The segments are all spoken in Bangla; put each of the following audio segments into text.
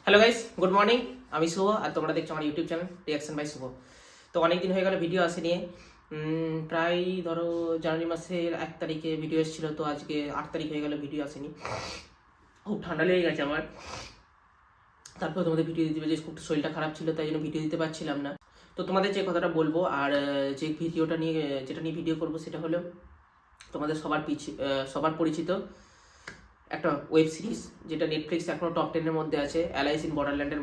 Hello guys, good morning. আমি শুভ আর তোমরা দেখছো আমার ইউটিউব চ্যানেল রিয়াকশন বাই শুভ। তো অনেক দিন হয়ে গেল ভিডিও আসেনি। প্রায় ধরো জানুয়ারি মাসের 1 তারিখে ভিডিও এসেছিল, তো আজকে 8 তারিখ হয়ে গেল ভিডিও আসেনি। খুব ঠান্ডা লেগে গেছে আমার। তারপর তোমাদের ভিডিও দিতে যে খুব শরীরটা খারাপ ছিল, তাই জন্য ভিডিও দিতে পারছিলাম না। তো তোমাদের যে কথাটা বলবো আর যে ভিডিওটা নিয়ে যেটা নিয়ে ভিডিও করবো সেটা হলো তোমাদের সবার পরিচিত একটা ওয়েব সিরিজ, যেটা নেটফ্লিক্স এখনো টপ 10-এর মধ্যে আছে, অ্যালাইস ইন বর্ডারল্যান্ডের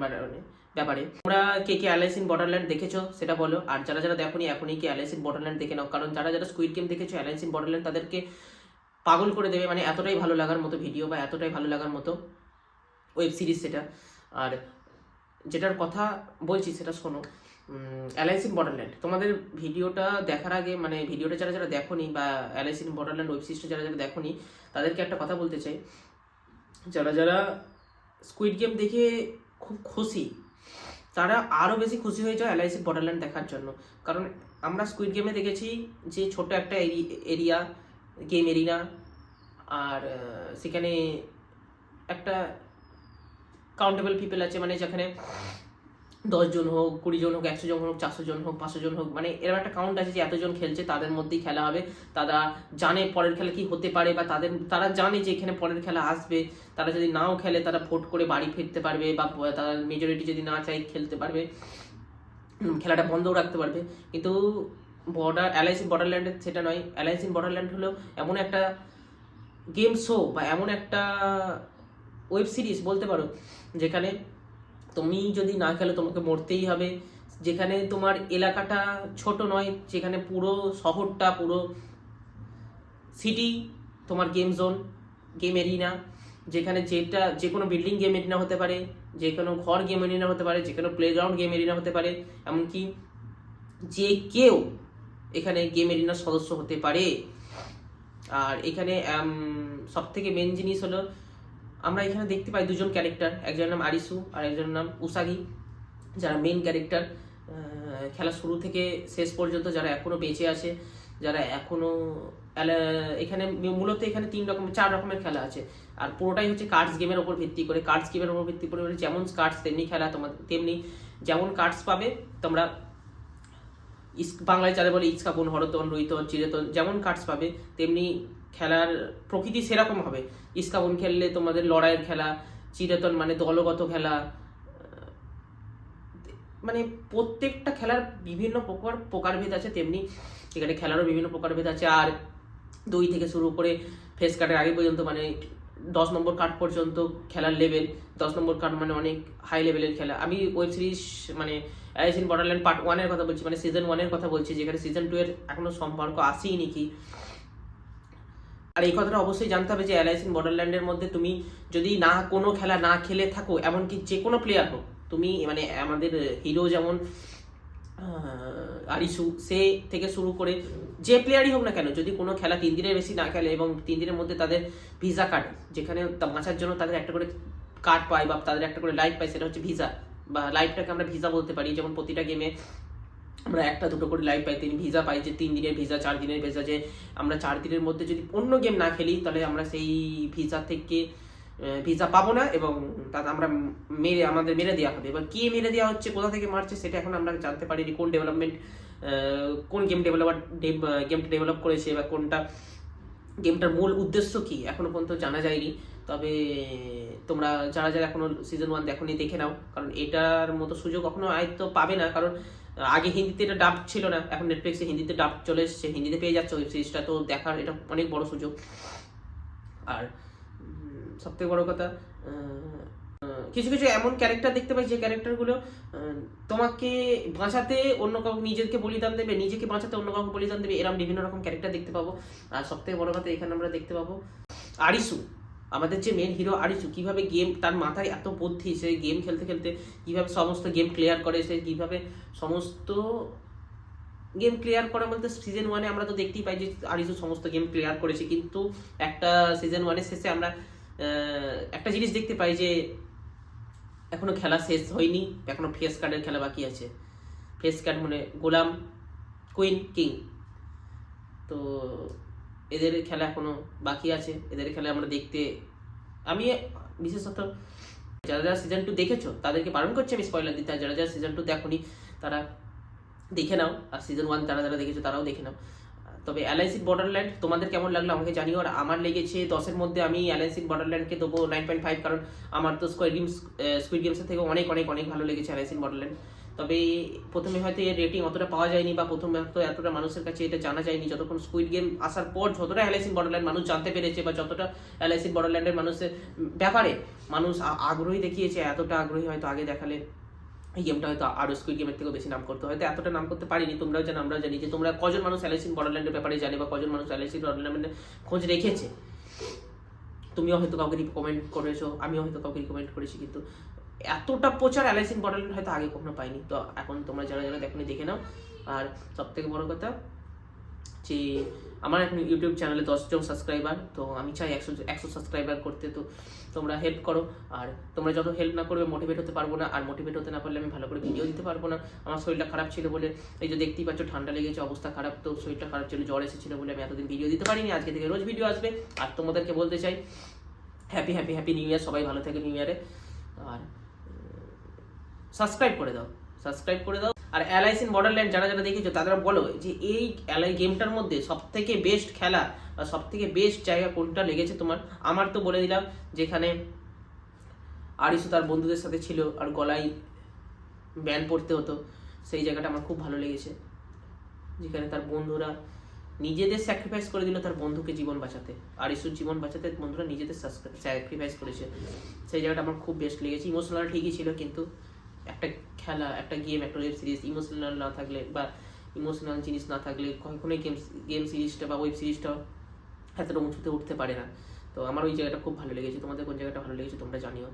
ব্যাপারে। তোমরা কে কে অ্যালাইস ইন বর্ডারল্যান্ড দেখেছো সেটা বলো, আর যারা যারা দেখোনি এখনই কি অ্যালাইস ইন বর্ডারল্যান্ড দেখে নাও, কারণ যারা যারা স্কুইড গেম দেখেছো অ্যালাইস ইন বর্ডারল্যান্ড তাদেরকে পাগল করে দেবে, মানে এতটাই ভালো লাগার মতো ভিডিও বা এতটাই ভালো লাগার মতো ওয়েব সিরিজ সেটা। আর যেটার কথা বলছি সেটা শোনো, অ্যালাইস ইন বর্ডারল্যান্ড। তোমাদের ভিডিওটা দেখার আগে, মানে ভিডিওটা যারা যারা দেখোনি বা অ্যালাইস ইন বর্ডারল্যান্ড ওয়েব সিরিজটা যারা যারা দেখোনি, তাদেরকে একটা কথা বলতে চাই। যারা যারা স্কুইড গেম দেখে খুব খুশি, তারা আরও বেশি খুশি হয়ে যায় অ্যালাইস ইন বর্ডারল্যান্ড দেখার জন্য। কারণ আমরা স্কুইড গেমে দেখেছি যে ছোট একটা এরিয়া, গেম এরিনা, আর সেখানে একটা কাউন্টেবল পিপল আছে, মানে যেখানে 10 জন হোক, 20 জন হোক, 100 জন হোক, 400 জন হোক, 500 জন হোক, মানে এরকম একটা কাউন্ট আছে যে এতজন খেলছে, তাদের মধ্যেই খেলা হবে। তারা জানে পরের খেলা কি হতে পারে, বা তারা জানে যে এখানে পরের খেলা আসবে। তারা যদি নাও খেলে তারা ভোট করে বাড়ি ফিরতে পারবে, বা তারা মেজরিটি যদি না চাই খেলতে পারবে, খেলাটা বন্ধও রাখতে পারবে। কিন্তু অ্যালাইস ইন বর্ডারল্যান্ডে সেটা নয়। অ্যালাইস ইন বর্ডারল্যান্ড হলো এমন একটা গেম শো বা এমন একটা ওয়েব সিরিজ বলতে পারো, যেখানে তুমি যদি না খেলো তোমাকে মরতেই হবে। যেখানে তোমার এলাকাটা ছোট নয়, যেখানে পুরো শহরটা, পুরো সিটি তোমার গেম জোন, গেম এরিনা। যেখানে যে কোনো বিল্ডিং গেম এরিনা হতে পারে, যে কোনো ঘর গেম এরিনা হতে পারে, যে কোনো প্লেগ্রাউন্ড গেম এরিনা হতে পারে, এমনকি যে কেউ এখানে গেম এরিনার সদস্য হতে পারে। আর এখানে সব থেকে মেন জিনিস হলো আমরা এখানে দেখতে পাই দুজন ক্যারেক্টার, একজনের নাম আরিসু আর একজনের নাম উসাগি, যারা মেন ক্যারেক্টার। খেলা শুরু থেকে শেষ পর্যন্ত যারা এখনো বেঁচে আছে, যারা এখনো এখানে মূলত এখানে 4 রকমের খেলা আছে। আর পুরোটাই হচ্ছে কার্ডস গেমের ওপর ভিত্তি করে। যেমন কার্ডস তেমনি খেলা, তেমনি যেমন কার্ডস পাবে তোমরা, বাংলায় যারা বলে ইস্কাবন, হরতন, রুইতন, চিরেতন, যেমন কার্ডস পাবে তেমনি খেলার প্রকৃতি সেরকম হবে। ইস্কাবন খেললে তোমাদের লড়াইয়ের খেলা, চিরেতন মানে দলগত খেলা, মানে প্রত্যেকটা খেলার বিভিন্ন প্রকারভেদ আছে, তেমনি এখানে খেলারও বিভিন্ন প্রকারভেদ আছে। আর 2 থেকে শুরু করে ফেস কার্ডের আগে পর্যন্ত, মানে 10 নম্বর কার্ড পর্যন্ত খেলার লেভেল। 10 নম্বর কার্ড মানে অনেক হাই লেভেলের খেলা। আমি ওয়েব সিরিজ মানে অ্যালাইস ইন বর্ডারল্যান্ড পার্ট 1-এর কথা বলছি, মানে সিজন 1-এর কথা বলছি, যেখানে সিজন 2-এর এখনো সম্পর্ক আসেই নাকি। আর এই কথাটা অবশ্যই জানতে হবে যে অ্যালাইস ইন বর্ডারল্যান্ডের মধ্যে তুমি যদি কোনো খেলা না খেলে থাকো, এমনকি যে কোনো প্লেয়ার হোক, তুমি মানে আমাদের হিরো যেমন আরিসু, সে থেকে শুরু করে যে প্লেয়ারই হোক না কেন, যদি কোনো খেলা 3 দিনের বেশি না খেলে এবং 3 দিনের মধ্যে তাদের ভিসা কার্ড, যেখানে বাঁচার জন্য তাদের একটা করে কার্ড পায় বা তাদের একটা করে লাইফ পায়, সেটা হচ্ছে ভিসা, বা লাইফটাকে আমরা ভিসা বলতে পারি। যেমন প্রতিটা গেমে আমরা 1-2 করে লাইফ পাই, 3 ভিসা পাই, যে 3 দিনের ভিসা, 4 দিনের ভিসা, যে আমরা 4 দিনের মধ্যে যদি অন্য গেম না খেলি তাহলে আমরা সেই ভিসা থেকে ভিসা পাবো না, এবং তাতে আমরা আমাদের মেরে দেওয়া হবে। এবার কি মেরে দেওয়া হচ্ছে, কোথা থেকে মারছে, সেটা এখন আমরা জানতে পারিনি। কোন গেমটা ডেভেলপ করেছে, বা কোনটা গেমটার মূল উদ্দেশ্য কি এখনো পর্যন্ত জানা যায়নি। তবে তোমরা যারা যারা এখনো সিজন 1 দেখোনি দেখে নাও, কারণ এটার মতো সুযোগ কখনো হয়তো পাবে না। কারণ আগে হিন্দিতে এটা ডাব ছিল না, এখন নেটফ্লিক্সে হিন্দিতে ডাব চলে এসেছে, হিন্দিতে পেয়ে যাচ্ছে ওয়েব সিরিজটা, তো দেখার এটা অনেক বড় সুযোগ। আর সবথেকে বড় কথা, কিছু কিছু এমন ক্যারেক্টার দেখতে পাই যে ক্যারেক্টারগুলো তোমাকে বাঁচাতে অন্য কাউকে নিজেকে বলিদান দেবে, নিজেকে বাঁচাতে অন্য কাউকে বলিদান দেবে, এরকম বিভিন্ন রকম ক্যারেক্টার দেখতে পাবো। আর সবথেকে বড় কথা, এখানে আমরা দেখতে পাবো আরিসু, আমাদের যে মেন হিরো আরিসু, কিভাবে তার মাথায় এত বুদ্ধি, সে গেম খেলতে খেলতে কিভাবে সমস্ত গেম ক্লিয়ার করে, সে কিভাবে সমস্ত গেম ক্লিয়ার করে। বলতে সিজন 1-এ আমরা তো দেখতেই পাই যে আরিসু সমস্ত গেম ক্লিয়ার করেছে, কিন্তু একটা সিজন 1-এর শেষে আমরা একটা জিনিস দেখতে পাই যে এখনো খেলা শেষ হয়নি, এখনো ফেস কার্ডের খেলা বাকি আছে। ফেস কার্ড মানে গোলাম, কুইন, কিং, তো এদের খেলা এখনো বাকি আছে। এদের খেলা আমরা দেখতে, আমি বিশেষত যারা যারা সিজন 2 দেখেছো তাদেরকে বারণ করছি আমি স্পয়লার দিতে, আর যারা যারা সিজন 2 দেখোনি তারা দেখে নাও, আর সিজন 1 যারা যারা দেখেছো তারাও দেখে নাও। তবে অ্যালায়েন্স ইন বর্ডারল্যান্ড তোমাদের কেমন লাগলো আমাকে জানিও, আর আমার লেগেছে 10-এর মধ্যে আমি অ্যালায়েন্স ইন বর্ডারল্যান্ডকে দেবো 9.5, কারণ আমার তো স্কুইড গেমসের থেকে অনেক অনেক অনেক ভালো লেগেছে অ্যালায়েন্স ইন বর্ডারল্যান্ড। তবে প্রথমে হয়তো এর রেটিং অতটা পাওয়া যায়নি, বা প্রথমে হয়তো এতটা মানুষের কাছে এটা জানা যায়নি, যতক্ষণ স্কুইড গেম আসার পর যতটা অ্যালায়েন্স ইন বর্ডারল্যান্ড মানুষ জানতে পেরেছে, বা যতটা অ্যালায়েন্স ইন বর্ডারল্যান্ডের মানুষের ব্যাপারে মানুষ আগ্রহী দেখিয়েছে, এতটা আগ্রহী হয়তো আগে দেখালে এই গেমটা হয়তো আরো স্কুইড গেমের থেকেও বেশি নাম করতে, হয়তো এতটা নাম করতে পারিনি। তোমরাও জানো, আমরাও জানি যে তোমরা কজন মানুষ অ্যালায়েন্স ইন বর্ডারল্যান্ডের ব্যাপারে জানে, বা কজন মানুষ অ্যালায়েন্স ইন বর্ডারল্যান্ডের খোঁজ রেখেছে। তুমিও হয়তো কাউকে রিকমেন্ড করেছো, আমিও হয়তো কাউকে রিকমেন্ড করেছি, কিন্তু এতটা প্রচার অ্যালায়েন্স ইন বর্ডারল্যান্ড হয়তো আগে কখনো পাইনি। তো এখন তোমরা যারা যারা দেখোনি দেখে নাও। আর সব থেকে বড় কথা যে আমার এখন ইউটিউব চ্যানেলে 10 জন সাবস্ক্রাইবার, তো আমি চাই 100 সাবস্ক্রাইবার করতে। তো তোমরা হেল্প করো, আর তোমরা যত হেল্প না করবে মোটিভেট হতে পারবো না, আর মোটিভেট হতে না পারলে আমি ভালো করে ভিডিও দিতে পারবো না। আমার শরীরটা খারাপ ছিল বলে, এই যে দেখতেই পাচ্ছ ঠান্ডা লেগেছে, অবস্থা খারাপ, তো শরীরটা খারাপ ছিল, জ্বর এসেছিল বলে আমি এতদিন ভিডিও দিতে পারিনি। আজকে থেকে রোজ ভিডিও আসবে। আর তোমাদেরকে বলতে চাই happy happy happy new year, সবাই ভালো থাকে নিউ ইয়ারে। আর সাবস্ক্রাইব করে দাও, সাবস্ক্রাইব করে দাও। আর অ্যালায়েন্স ইন বর্ডারল্যান্ড যারা যারা দেখেছো তারা বলো যে এই গেমটার মধ্যে সব থেকে বেস্ট খেলা বা সব থেকে বেস্ট জায়গা কোনটা লেগেছে তোমার। আমার তো বলে দিলাম, যেখানে আরিসু তার বন্ধুদের সাথে ছিল আর গলায় ব্যান্ড পড়তে হতো, সেই জায়গাটা আমার খুব ভালো লেগেছে, যেখানে তার বন্ধুরা নিজেদের স্যাক্রিফাইস করে দিল তার বন্ধুকে জীবন বাঁচাতে, আরিসুর জীবন বাঁচাতে বন্ধুরা নিজেদের স্যাক্রিফাইস করেছে। সেই জায়গাটা আমার খুব বেস্ট লেগেছে। ইমোশনাল ঠিকই ছিল, কিন্তু একটা খেলা, একটা গেম, একটা ওয়েব সিরিজ ইমোশনাল না থাকলে বা ইমোশনাল জিনিস না থাকলে কখনোই গেম সিরিজটা বা ওয়েব সিরিজটা এতটা উঁচুতে উঠতে পারে না। তো আমার ওই জায়গাটা খুব ভালো লেগেছে। তোমাদের কোন জায়গাটা ভালো লেগেছে তোমরা জানিও।